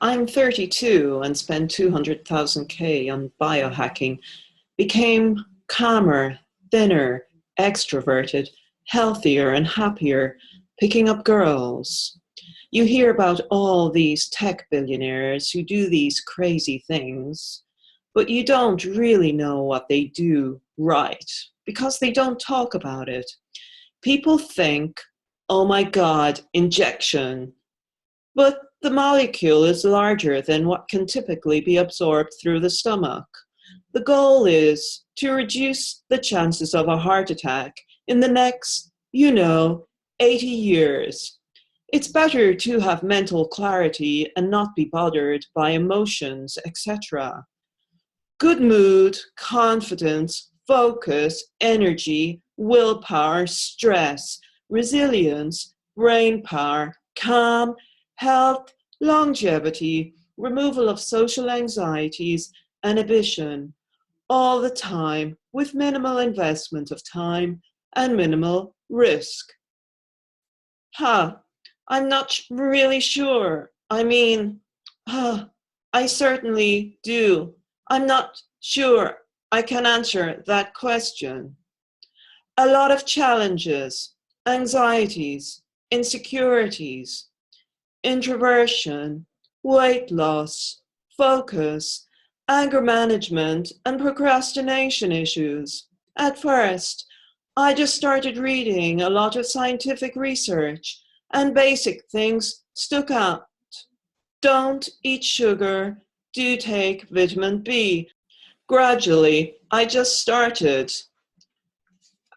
I'm 32 and spent 200,000 K on biohacking, became calmer, thinner, extroverted, healthier and happier, picking up girls. You hear about all these tech billionaires who do these crazy things, but you don't really know what they do right because they don't talk about it. People think, oh my God, injection. But the molecule is larger than what can typically be absorbed through the stomach. The goal is to reduce the chances of a heart attack in the next, 80 years. It's better to have mental clarity and not be bothered by emotions, etc. Good mood, confidence, focus, energy, willpower, stress, resilience, brain power, calm, health, longevity, removal of social anxieties, and inhibition, all the time with minimal investment of time and minimal risk. Huh, I'm not really sure. I certainly do. I'm not sure I can answer that question. A lot of challenges, anxieties, insecurities, introversion, weight loss, focus, anger management, and procrastination issues. At first, I just started reading a lot of scientific research, and basic things stuck out. Don't eat sugar, do take vitamin B. Gradually, I just started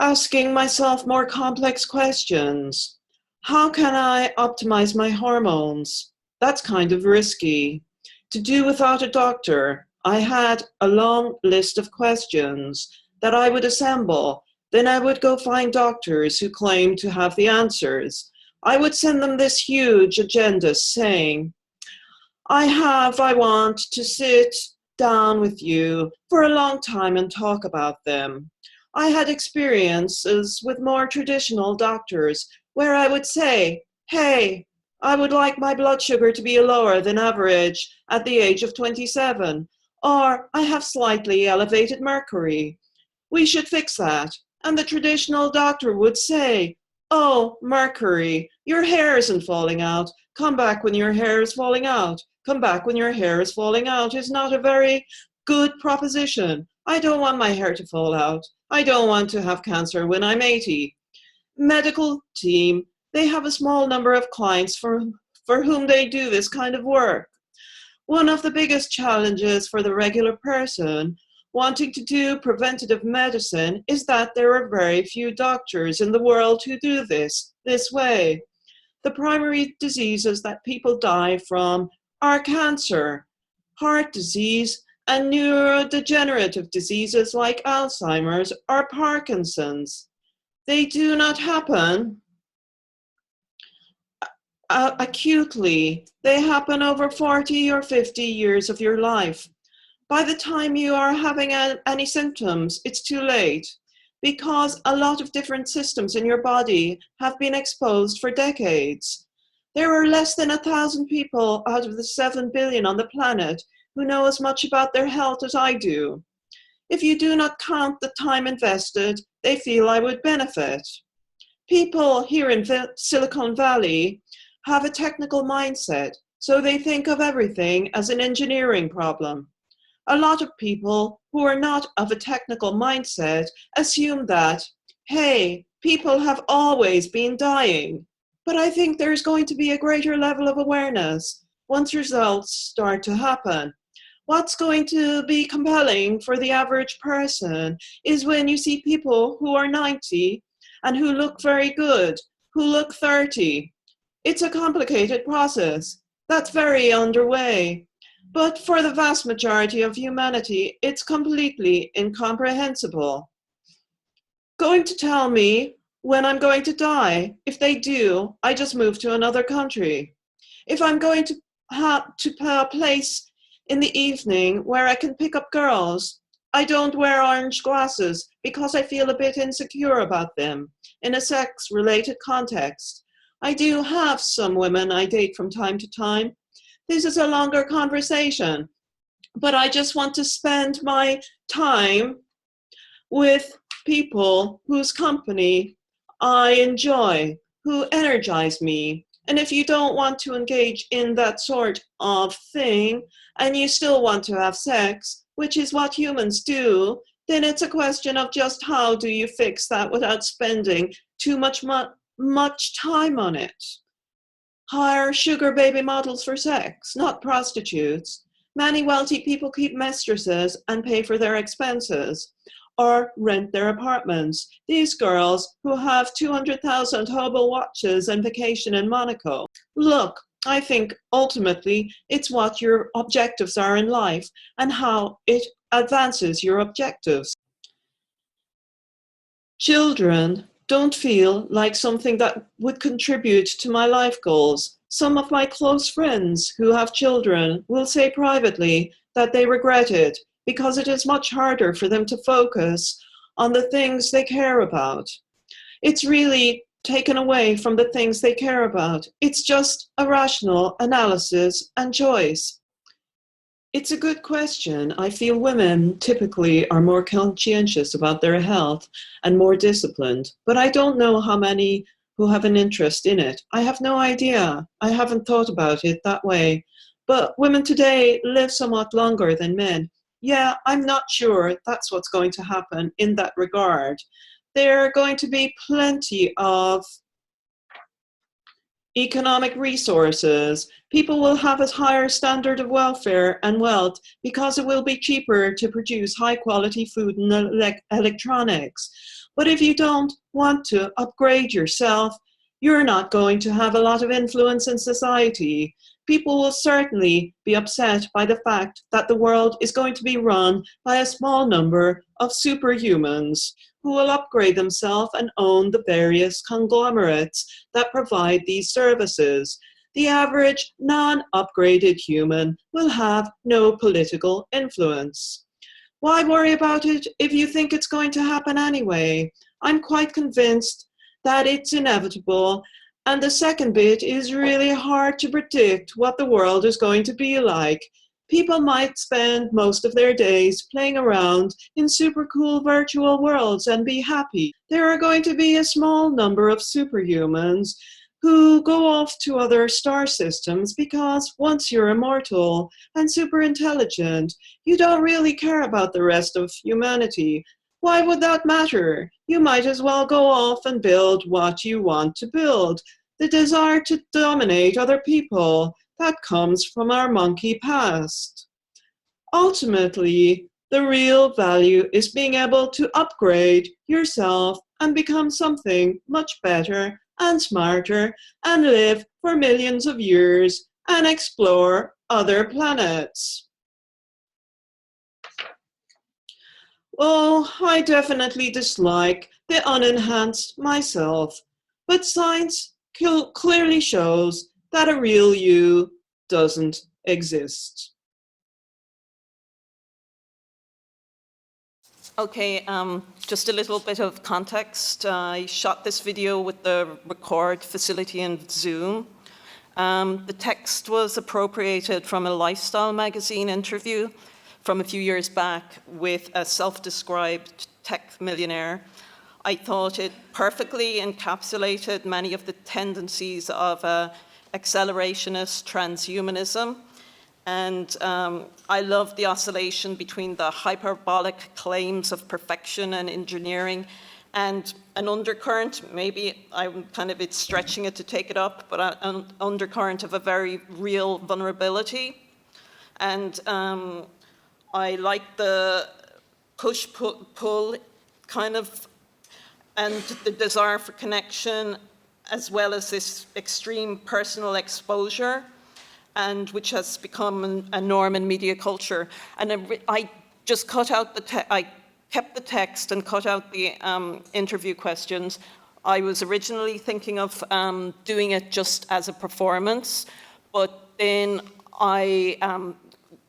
asking myself more complex questions. How can I optimize my hormones? That's kind of risky. To do without a doctor, I had a long list of questions that I would assemble. Then I would go find doctors who claimed to have the answers. I would send them this huge agenda saying, I want to sit down with you for a long time and talk about them. I had experiences with more traditional doctors where I would say, hey, I would like my blood sugar to be lower than average at the age of 27, or I have slightly elevated mercury. We should fix that. And the traditional doctor would say, oh, mercury, your hair isn't falling out. Come back when your hair is falling out. Come back when your hair is falling out is not a very good proposition. I don't want my hair to fall out. I don't want to have cancer when I'm 80. Medical team, they have a small number of clients for whom they do this kind of work. One of the biggest challenges for the regular person wanting to do preventative medicine is that there are very few doctors in the world who do this way. The primary diseases that people die from are cancer, heart disease, and neurodegenerative diseases like Alzheimer's or Parkinson's. They do not happen acutely. They happen over 40 or 50 years of your life. By the time you are having any symptoms, it's too late because a lot of different systems in your body have been exposed for decades. There are less than 1,000 people out of the 7 billion on the planet who know as much about their health as I do. If you do not count the time invested, they feel I would benefit. People here in Silicon Valley have a technical mindset, so they think of everything as an engineering problem. A lot of people who are not of a technical mindset assume that, hey, people have always been dying. But I think there's going to be a greater level of awareness once results start to happen. What's going to be compelling for the average person is when you see people who are 90 and who look very good, who look 30. It's a complicated process that's very underway. But for the vast majority of humanity, it's completely incomprehensible. Going to tell me when I'm going to die? If they do, I just move to another country. If I'm going to have to a place in the evening where I can pick up girls, I don't wear orange glasses because I feel a bit insecure about them in a sex-related context. I do have some women I date from time to time. this is a longer conversation, but I just want to spend my time with people whose company I enjoy, who energize me. And if you don't want to engage in that sort of thing and you still want to have sex, which is what humans do, then it's a question of just how do you fix that without spending too much time on it. Hire sugar baby models for sex, not prostitutes. Many wealthy people keep mistresses and pay for their expenses or rent their apartments. These girls who have 200,000 hobo watches and vacation in Monaco. Look, I think ultimately it's what your objectives are in life and how it advances your objectives. Children don't feel like something that would contribute to my life goals. Some of my close friends who have children will say privately that they regret it because it is much harder for them to focus on the things they care about. It's really taken away from the things they care about. It's just a rational analysis and choice. It's a good question. I feel women typically are more conscientious about their health and more disciplined, but I don't know how many who have an interest in it. I have no idea. I haven't thought about it that way. But women today live somewhat longer than men. Yeah, I'm not sure that's what's going to happen in that regard. There are going to be plenty of economic resources. People will have a higher standard of welfare and wealth because it will be cheaper to produce high quality food and electronics. But if you don't want to upgrade yourself, you're not going to have a lot of influence in society. People will certainly be upset by the fact that the world is going to be run by a small number of superhumans who will upgrade themselves and own the various conglomerates that provide these services. The average non-upgraded human will have no political influence. Why worry about it if you think it's going to happen anyway? I'm quite convinced that it's inevitable, and the second bit is really hard to predict what the world is going to be like. People might spend most of their days playing around in super cool virtual worlds and be happy. There are going to be a small number of superhumans who go off to other star systems because once you're immortal and super intelligent, you don't really care about the rest of humanity. Why would that matter? You might as well go off and build what you want to build. The desire to dominate other people, that comes from our monkey past. Ultimately, the real value is being able to upgrade yourself and become something much better and smarter and live for millions of years and explore other planets. Oh, I definitely dislike the unenhanced myself, but science clearly shows that a real you doesn't exist. Okay, just a little bit of context. I shot this video with the record facility in Zoom. The text was appropriated from a lifestyle magazine interview from a few years back with a self-described tech millionaire. I thought it perfectly encapsulated many of the tendencies of accelerationist transhumanism. And I love the oscillation between the hyperbolic claims of perfection and engineering and an undercurrent, maybe it's stretching it to take it up, but an undercurrent of a very real vulnerability. And I like the push-pull kind of, and the desire for connection, as well as this extreme personal exposure, and which has become a norm in media culture. And I just cut out I kept the text and cut out the interview questions. I was originally thinking of doing it just as a performance, but then I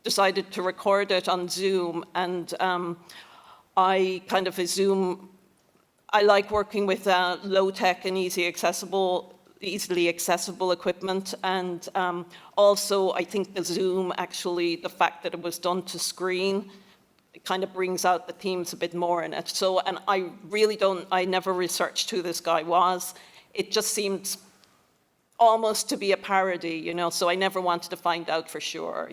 decided to record it on Zoom, and I like working with low-tech and easy accessible easily accessible equipment. And also, I think the Zoom, actually, the fact that it was done to screen, it kind of brings out the themes a bit more in it. So, and I never researched who this guy was. It just seemed almost to be a parody, so I never wanted to find out for sure,